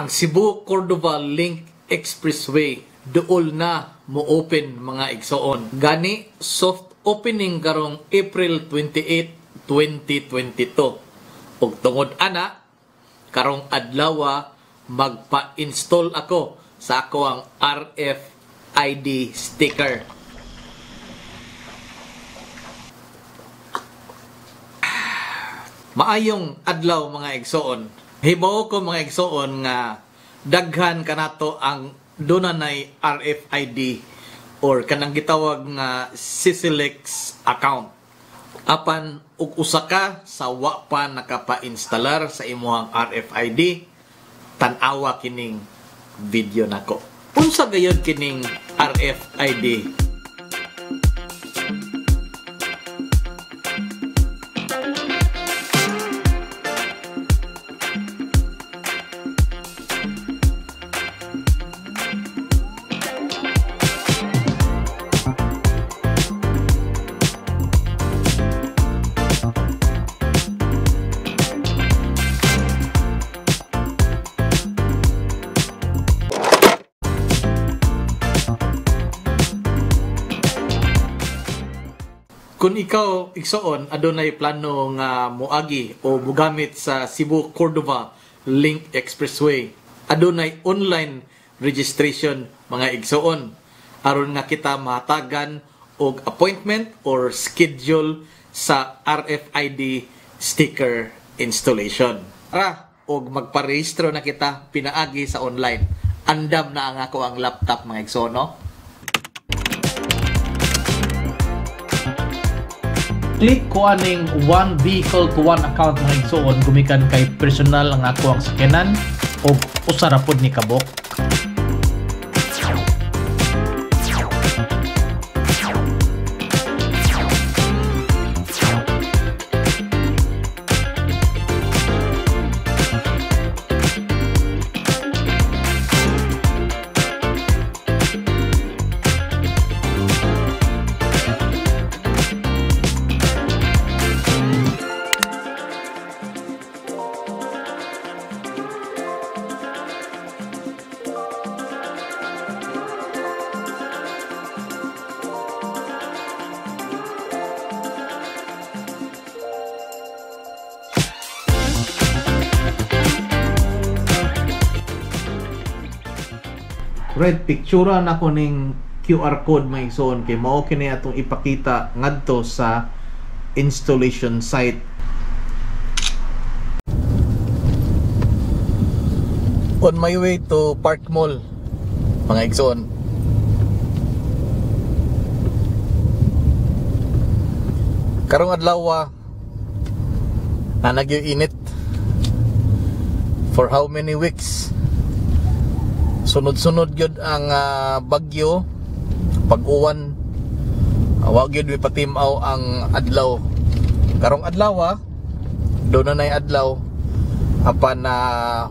Ang Cebu-Cordova Link Expressway duol na mo open mga igsoon. Gani soft opening karong April 28, 2022. Ug tungod ana karong adlaw magpa-install ako sa ako ang RFID sticker. Maayong adlaw mga igsoon. Hibaw ko mga igsoon nga daghan kanato ang dunay RFID or kanang gitawag nga CCLEX account. Apan ug usa ka sa wa pa nakapa-installer sa imong RFID, tan-awa kining video nako. Unsa gayud kining RFID? Kung ikaw, igsoon, adunay plano nga moagi o mugamit sa Cebu-Cordova Link Expressway, adunay online registration mga igsoon. Aron nga kita mahatagan og appointment or schedule sa RFID sticker installation. Tara, og magparehistro na kita pinaagi sa online. Andam na ang ako ang laptop mga igsoon, no? Click ko aning one vehicle to one account mga igsoon, gumikan kay personal ang ako ang sakyanan o usara pod ni kabok. Red picture na ko ning QR code may igsoon kay mao kini atong ipakita ngadto sa installation site. On my way to Park Mall mga igsoon. Karong adlaw na nagyo-init for how many weeks? Sunod-sunod gyud ang bagyo, pag-uwan, wa gyud mi patimaw ang adlaw. Karong adlaw do na nay adlaw apan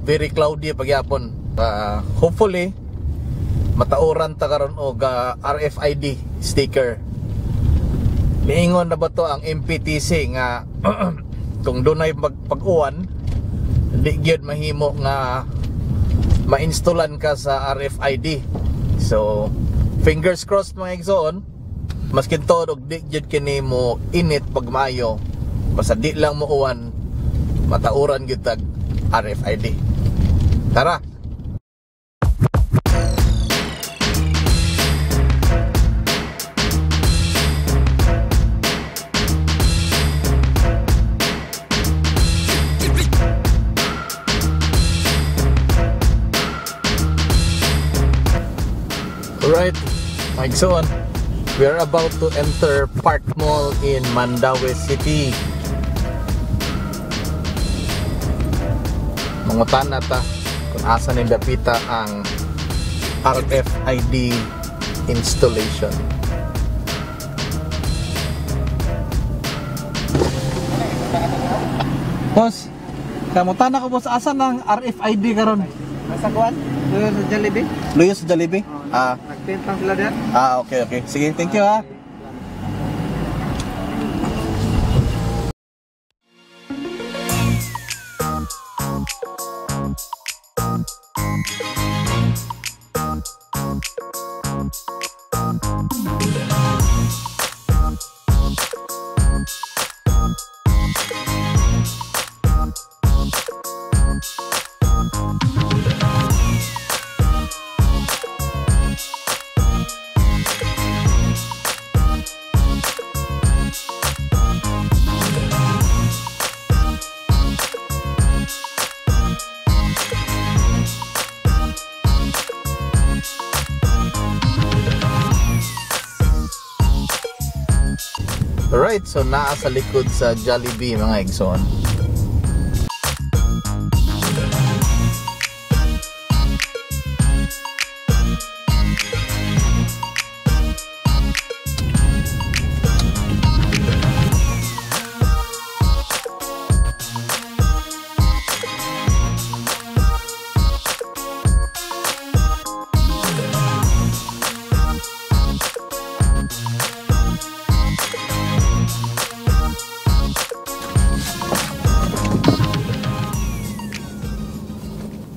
very cloudy pagyapon. Hopefully matauran ta karon og RFID sticker. Niingon na ba to ang MPTC nga kung dunay pag-uwan di gyud mahimo nga ma-installan ka sa RFID. So fingers crossed mga igsoon, maskin todo og di jud kini mo init pag maayo, basta di lang mo uwan, matauran gyud tag RFID. Tara. Alright, my son, we are about to enter Park Mall in Mandaue City. Mangutan na ta kung asa ni dapita ang RFID installation. Boss, kamutan na ko boss, asa ng RFID karon? Nasa kuwan? Luyo sa Jollibee? Luyo sa Jollibee? Nag-paint lang sila diyan. Okay. Sige, thank you ha. Alright, so naa sa likod sa Jollibee mga igsoon.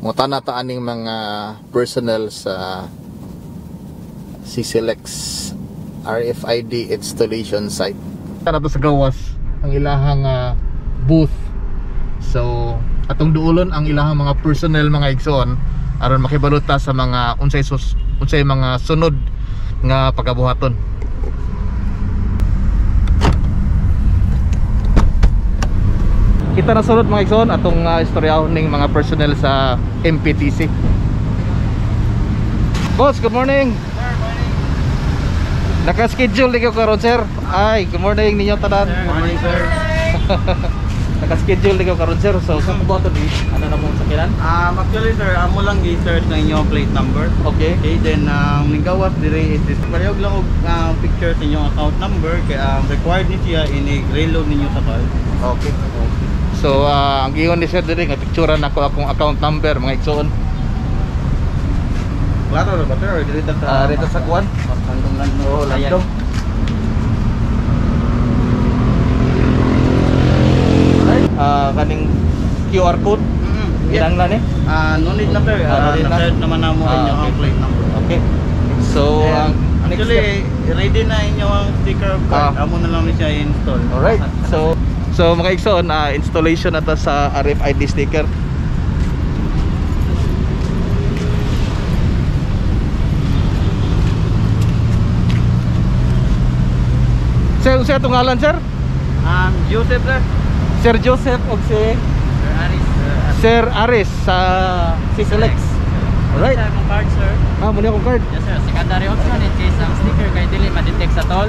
Muta na taaning mga personnel sa CCLEX RFID installation site. Tara to sa gawas ang ilahang booth. So atong duulon ang ilahang mga personnel mga igsoon aron makibalota sa mga unsay mga sunod nga pagabuhaton. Kita na sunod mga igsoon atong istoryahon ning mga personnel sa MPTC. Boss, good morning. Sir, morning. Naka-schedule ni karon sir. Ay, good morning ninyo tanan. Good morning, sir. Naka-schedule ni karon sir. So sa buhaton ni ano na mong sakinan? Actually, sir, amo lang gi-search na inyong plate number. Okay. Okay, then ninggawas dire is parehog lang og picture sa inyong account number kay required ni siya ini-reload ninyo sa card. Okay. So ang giyon ni sir dire nga picturean ako akong account number mga igsoon. Klaro ra ba sir? Or dito sa Dito sa kuan. Landong Oh, landong. Kaning QR code ilang na ni? No need na sir. No need na? Na-search naman namo inyong okay. plate number. Okay. So ang next step. Actually, ready na inyong sticker of card. Amo na lang ni siya i-install. Alright. So mga igsoon, installation na to sa RFID sticker. Sir, unsa itong ngalan sir? Joseph sir. Sir Joseph o si Sir Aris. Sir Aris sa CCLEX. Alright. Sa akong card, sir. Muna akong card. Yes, sir. Secondary option in case ang sticker kay dili ma-detect sa toll.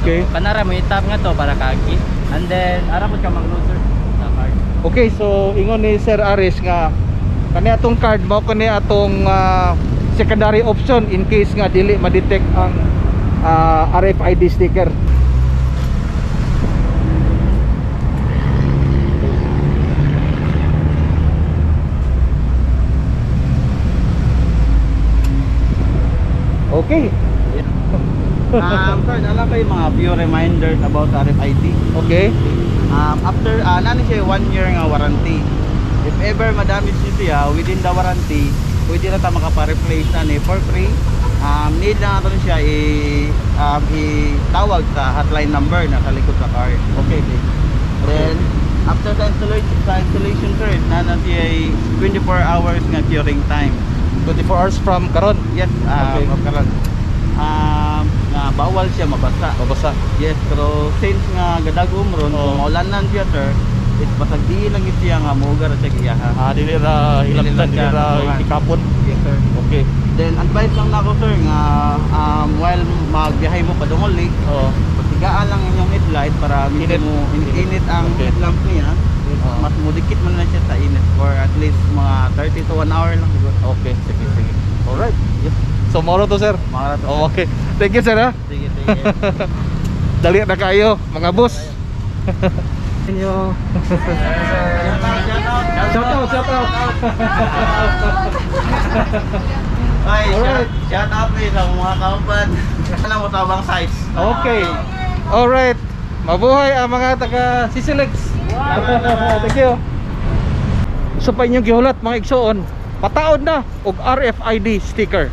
Okay. So, kanara mo i-tap nga to para kaagi. And then, ara mo ka mag-load, sir, sa card. Okay, so ingon ni Sir Aris nga kani atong card mao kani atong secondary option in case nga dili ma-detect ang RFID sticker. Okay. Sir, alam ba yung mga few reminders about RFID? Okay. After, nani siya 1 year nga warranty. If ever madamage niyo siya, within the warranty, pwede na ta makapa-replace for free. Need na natin siya itawag sa hotline number na sa likod sa card. Okay. Then, after the installation sir, na siya 24 hours nga curing time. 24 hours from karon. Yes, Okay. karon. Nga bawal siya mabasa. Babasa. Yes, pero since nga gadagom ron, kung maulanan siya sir, is basag di lang siya nga mugar siya giyaha. Dili ra hilabtan, dili ra ikapon. Yes sir. Okay. Then advice lang nako sir nga while magbiyahe mo padungol lake, Oh. pasigaan lang inyong headlight para Init. medyo mo init ang Okay. headlamp niya. Mas mudikit man na siya sa init for at least mga 30 to 1 hour lang siguro. Okay, sige. Alright. Yes. So moro to sir. Mga rato. Oh, okay. Thank you sir ha. Sige. Dali na kayo mga boss. Inyo. Shout out. Ay, Alright. shout out sa mga kauban. Ano mo tabang size? Okay. Alright. Mabuhay ang mga taga CCLEX. Thank you. So pa inyong gihulat mga igsoon, pataod na og RFID sticker.